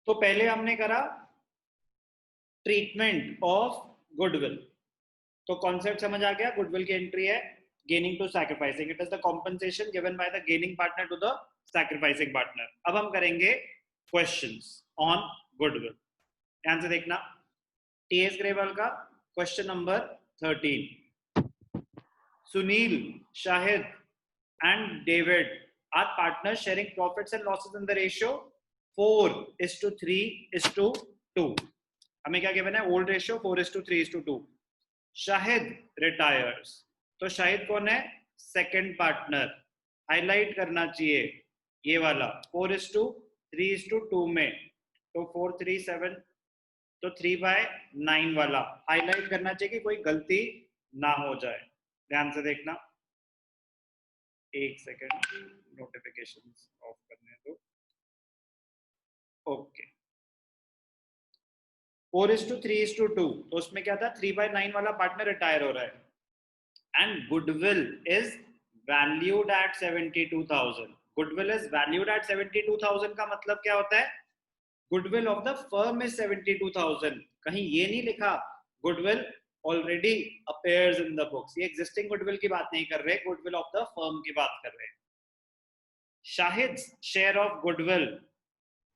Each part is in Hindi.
तो पहले हमने करा ट्रीटमेंट ऑफ गुडविल, तो कॉन्सेप्ट समझ आ गया। गुडविल की एंट्री है gaining to sacrificing, it is the compensation given by the gaining partner to the sacrificing partner. अब हम करेंगे क्वेश्चंस ऑन गुडविल, ध्यान से देखना। टीएस ग्रेवाल का question number 13, Sunil, Shahid and David are partners sharing profits and losses in the ratio 4:3:2। हमें क्या गिवन है? Old ratio 4:3:2। शाहिद रिटायर्स, तो शाहिद कौन है? Second partner. हाईलाइट करना चाहिए ये वाला 4:3:2 में, तो 437, तो 3/9 वाला हाईलाइट करना चाहिए कि कोई गलती ना हो जाए। ध्यान से देखना, एक सेकेंड, नोटिफिकेशंस ऑफ करने दो। ओके, 4:3:2, तो उसमें क्या था? 3/9 वाला पार्टनर रिटायर हो रहा है and goodwill is valued at 72,000। Goodwill is valued at 72,000 का मतलब क्या होता है? Goodwill of the firm is 72,000। कहीं ये नहीं लिखा goodwill already appears in the books, ये एग्जिस्टिंग गुडविल की बात नहीं कर रहे, गुडविल ऑफ द फर्म की बात कर रहे हैं। Shahid's share of goodwill,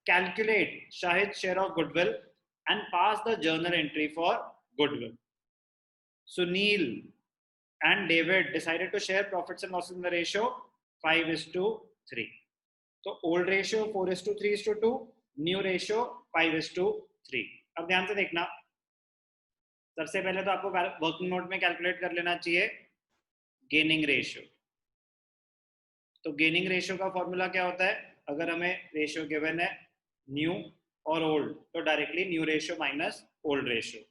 calculate Shahid's share of goodwill and pass the journal entry for goodwill. Sunil and David decided to share profits and losses in the ratio 5:3. तो old ratio 4:3:2, new ratio 5:3। अब ध्यान से देखना, सबसे पहले तो आपको वर्किंग नोट में कैलकुलेट कर लेना चाहिए गेनिंग रेशियो। तो गेनिंग रेशियो का फॉर्मूला क्या होता है? अगर हमें रेशियो गिवन है न्यू और ओल्ड, तो directly new ratio minus old ratio.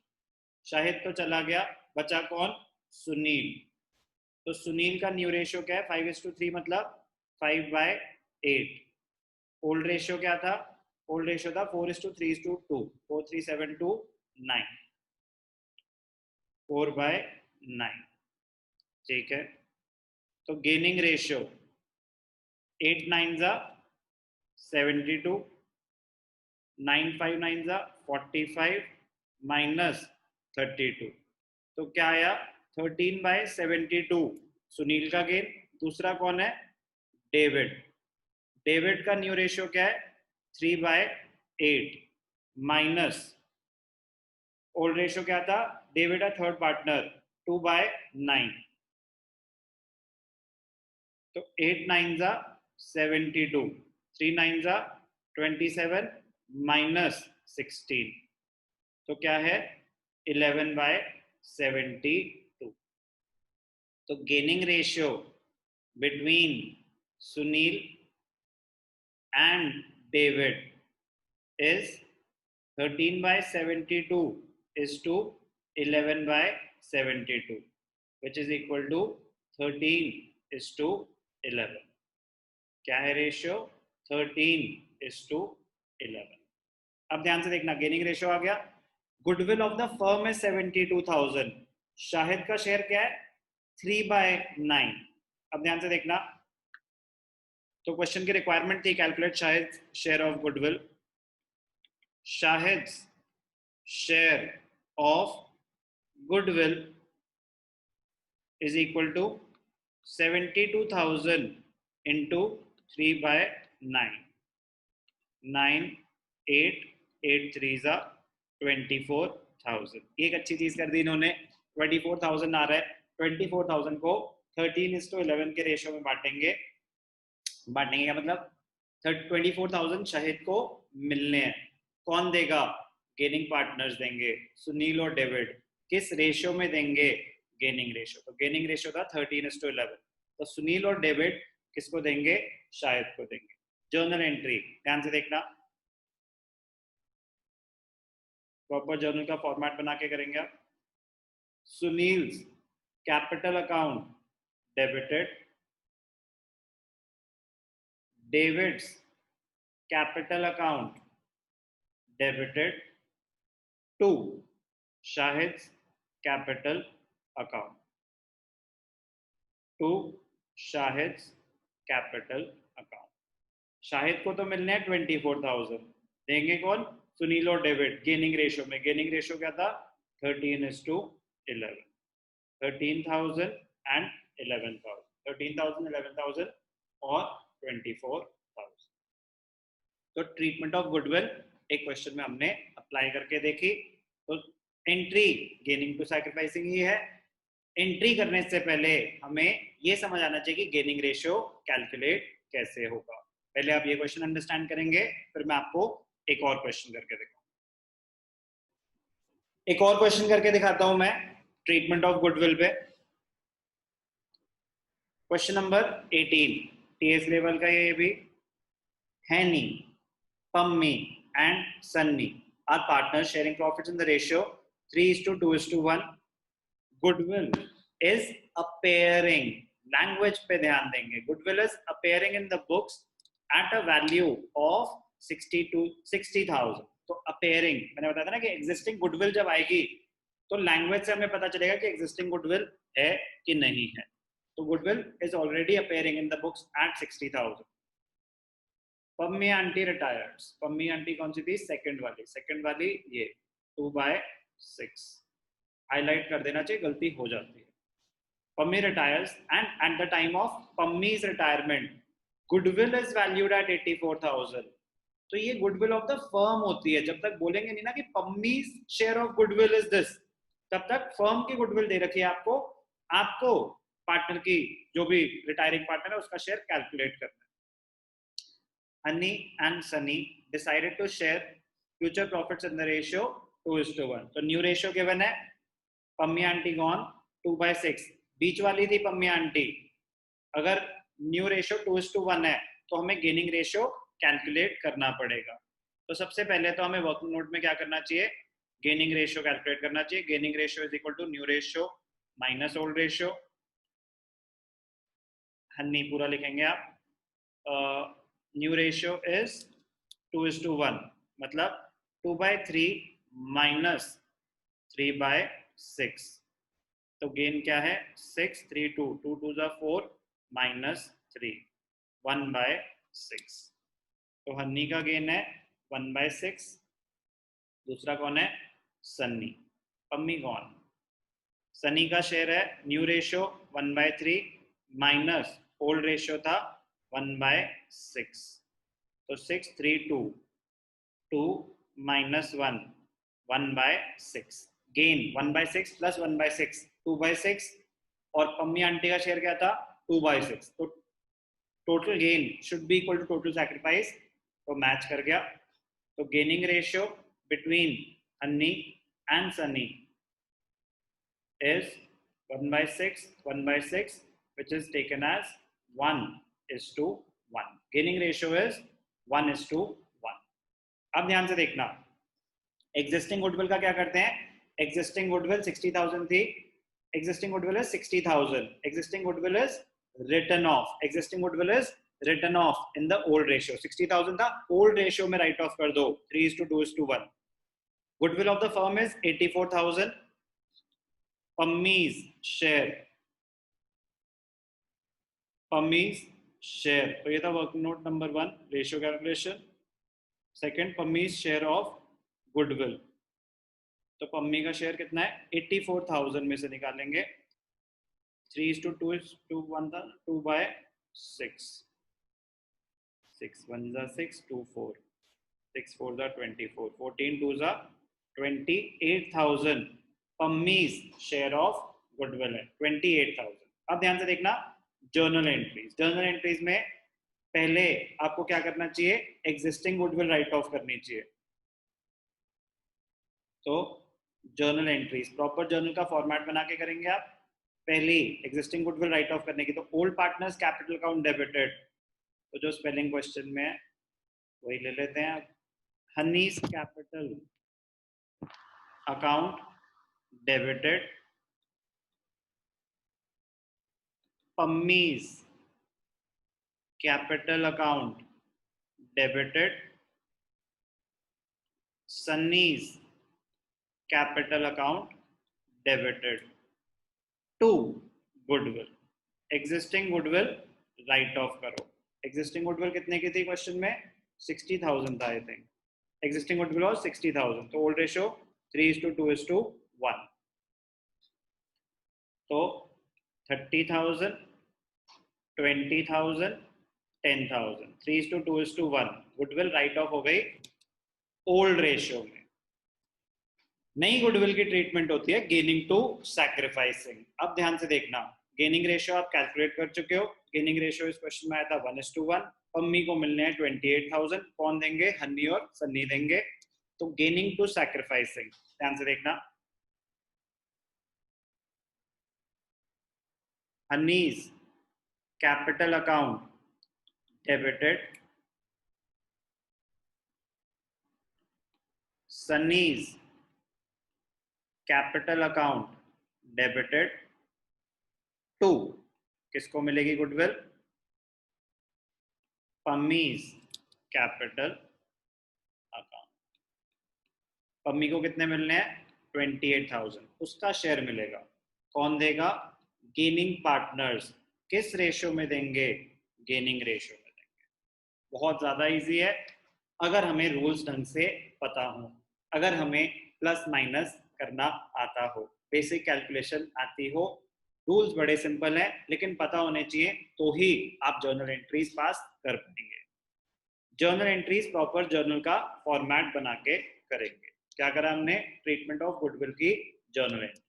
Shahid तो चला गया, बचा कौन? सुनील। तो सुनील का न्यू रेशियो क्या है? 5:3, मतलब 5/8। ओल्ड रेशियो क्या था? ओल्ड रेशियो था 4:3:2, 4:3:7:9, 4/9। ठीक है, तो गेनिंग रेशियो 8×9=72, 9×5=45 माइनस 32, तो क्या आया? 13/72 सुनील का गेन। दूसरा कौन है? डेविड। डेविड का न्यू रेशियो क्या है? 3/8 माइनस ओल्ड रेशियो क्या था? डेविड है थर्ड पार्टनर, 2/9, तो 8×9=72, 3×9=27 माइनस 16, तो क्या है? 11/72। तो gaining ratio between Sunil and David is 13/72 is to 11/72, which is equal to 13:11। क्या है रेशियो? 13:11। अब ध्यान से देखना, गेनिंग रेशियो आ गया। गुडविल ऑफ द फर्म है 72,000, शाहिद का शेयर क्या है? 3/9। अब ध्यान से देखना, तो क्वेश्चन की रिक्वायरमेंट थी calculate Shahid share of goodwill. Shahid's share of goodwill is equal to 72,000 into 3/9, 9, 8, 8 3s are 24,000। एक अच्छी चीज कर दी इन्होंने, 24,000 आ रहा है, 24,000 को 13:11 के रेशियो में बांटेंगे। बांटेंगे का मतलब 24,000 शाहिद को मिलने हैं। कौन देगा? गेनिंग पार्टनर्स देंगे, सुनील और डेविड। किस रेशियो में देंगे? Gaining ratio. तो गेनिंग रेशियो था 13:11, तो सुनील और डेविड किसको देंगे? शाहिद को देंगे। जर्नल एंट्री ध्यान से देखना, प्रॉपर जर्नल का फॉर्मेट बना के करेंगे आप। Sunil's capital account debited, David's capital account debited to Shahid's capital account, to Shahid's capital account। Shahid को तो मिलने हैं 24,000, देंगे कौन? सुनील और डेविड। गेनिंग रेशियो में, गेनिंग रेशियो क्या था? 13:11, 13,000 एंड 11,000, 13,000, 11,000 और 24,000। तो ट्रीटमेंट ऑफ गुडविल एक क्वेश्चन में हमने अप्लाई करके देखी। तो एंट्री गेनिंग टू सैक्रिफाइसिंग ही है। एंट्री करने से पहले हमें ये समझ आना चाहिए कि गेनिंग रेशियो कैलकुलेट कैसे होगा। पहले आप ये क्वेश्चन अंडरस्टैंड करेंगे, फिर मैं आपको एक और क्वेश्चन करके दिखाऊंगा। एक और क्वेश्चन करके दिखाता हूं मैं ट्रीटमेंट ऑफ गुडविल पे। क्वेश्चन नंबर 18, टीएस लेवल का ये भी। Hanny, Pammi and Sunny are partners sharing profits in the ratio 3:2:1. Goodwill is appearing, language पे ध्यान देंगे। Goodwill is appearing in the books at a value of 60,000. तो appearing, मैंने बताया था ना कि एग्जिस्टिंग गुडविल जब आएगी तो लैंग्वेज से हमें पता चलेगा कि एग्जिस्टिंग गुडविल है कि नहीं है। तो goodwill is already appearing in the books at 60,000. Pammi aunty retires, Pammi aunty कौन सी थी? सेकंड वाली, सेकंड वाली ये 2/6 हाईलाइट कर देना चाहिए, गलती हो जाती है। Pummy retires and at the time of Pummy's retirement, goodwill is valued at 84,000. तो ये गुडविल ऑफ द फर्म होती है। जब तक बोलेंगे नहीं ना कि Pummy's share of goodwill is this, तब तक फर्म की गुडविल दे रखी है आपको। आपको पार्टनर की, जो भी रिटायरिंग पार्टनर है, उसका शेयर कैलकुलेट करना है। Honey and Sunny decided to share future profits in the ratio 2:1. तो न्यू रेशियो गिवन है, पम्मी आंटी गॉन 2/6, बीच वाली थी पम्मी आंटी। अगर न्यू रेशियो 2:1 है तो हमें गेनिंग रेशियो कैलकुलेट करना पड़ेगा। तो सबसे पहले तो हमें वर्किंग नोट में क्या करना चाहिए? गेनिंग रेशियो कैलकुलेट करना चाहिए। Gaining ratio is equal to new ratio minus old ratio. Honey पूरा लिखेंगे आप। न्यू रेशियो इज 2:1, मतलब 2/3 माइनस 3/6। तो गेन क्या है? 6, 3, 2, 2 2 4 माइनस 3, 1/6। तो हन्नी का गेन है 1/6। दूसरा कौन है? सन्नी। पम्मी कौन? सनी का शेयर है new ratio 1/3 minus old ratio था 1/6। तो 6, 3, 2, 2 माइनस 1, 1/6। Gain 1/6 plus 1/6, 2/6। और पम्मी आंटी का शेयर क्या था? 2/6। तो total gain should be equal to total sacrifice, तो मैच कर गया। तो gaining ratio between Honey and Sunny is 1/6, 1/6, which is taken as 1:1. Gaining ratio is 1:1. अब ध्यान से देखना, एग्जिस्टिंग गुडविल का क्या करते हैं? एग्जिस्टिंग गुडविल 60,000 थी, existing goodwill is 60,000, existing goodwill is written off, existing goodwill is written off in the old ratio. 60,000 था, ओल्ड रेशियो में राइट ऑफ कर दो 3:2:1। Goodwill of the firm is 84,000। Pammi's share, Pammi's share, तो ये था working note number 1, ratio calculation. Second, Pammi's share of goodwill. तो पम्मी का शेयर कितना है? 84,000 में से निकालेंगे 3:2:1 था, 2/6, 6 1 6, 2 4, 6 4 24, 14 2 28,000 पम्मीज शेयर ऑफ गुडविल है, 28,000। अब ध्यान से देखना जर्नल एंट्रीज। जर्नल एंट्रीज में पहले आपको क्या करना चाहिए? एग्जिस्टिंग गुडविल राइट ऑफ करनी चाहिए। तो जर्नल एंट्रीज, प्रॉपर जर्नल का फॉर्मेट बना के करेंगे आप। पहली एग्जिस्टिंग गुडविल राइट ऑफ करने की, तो old partners capital account debited, तो जो स्पेलिंग क्वेश्चन में है वही ले लेते हैं। Honey's capital account debited, Pammy's capital account debited, Sunny's capital account debited to goodwill. Existing goodwill write off करो। एग्जिस्टिंग गुडविल कितने की थी क्वेश्चन में? 60,000 था I think. Existing goodwill was 60,000, तो ओल्ड रेशियो 3:2:1, तो 30,000, 20,000, 10,000, 3:2:1 गुडविल राइट ऑफ हो गई ओल्ड रेशियो में। नई गुडविल की ट्रीटमेंट होती है गेनिंग टू सैक्रिफाइसिंग। अब ध्यान से देखना, गेनिंग रेशियो आप कैलकुलेट कर चुके हो। गेनिंग रेशियो इस क्वेश्चन में आया था 1:1। पम्मी को मिलने हैं 28,000, कौन देंगे? हनी और सन्नी देंगे। तो गेनिंग टू सैक्रिफाइसिंग, ध्यान से देखना, Honey's capital account debited, Sunny's capital account debited to, किसको मिलेगी goodwill? Pammy's capital account. Pammy को कितने मिलने हैं? 28,000, उसका शेयर मिलेगा। कौन देगा? Gaining partners. किस रेशियो में देंगे? गेनिंग रेशियो में देंगे। बहुत ज्यादा इजी है अगर हमें रूल्स ढंग से पता हो, अगर हमें प्लस माइनस करना आता हो, बेसिक कैलकुलेशन आती हो। रूल्स बड़े सिंपल हैं, लेकिन पता होने चाहिए, तो ही आप जर्नल एंट्रीज पास कर पाएंगे। जर्नल एंट्रीज प्रॉपर जर्नल का फॉर्मेट बना के करेंगे। क्या करा हमने? ट्रीटमेंट ऑफ गुडविल की जर्नल एंट्री।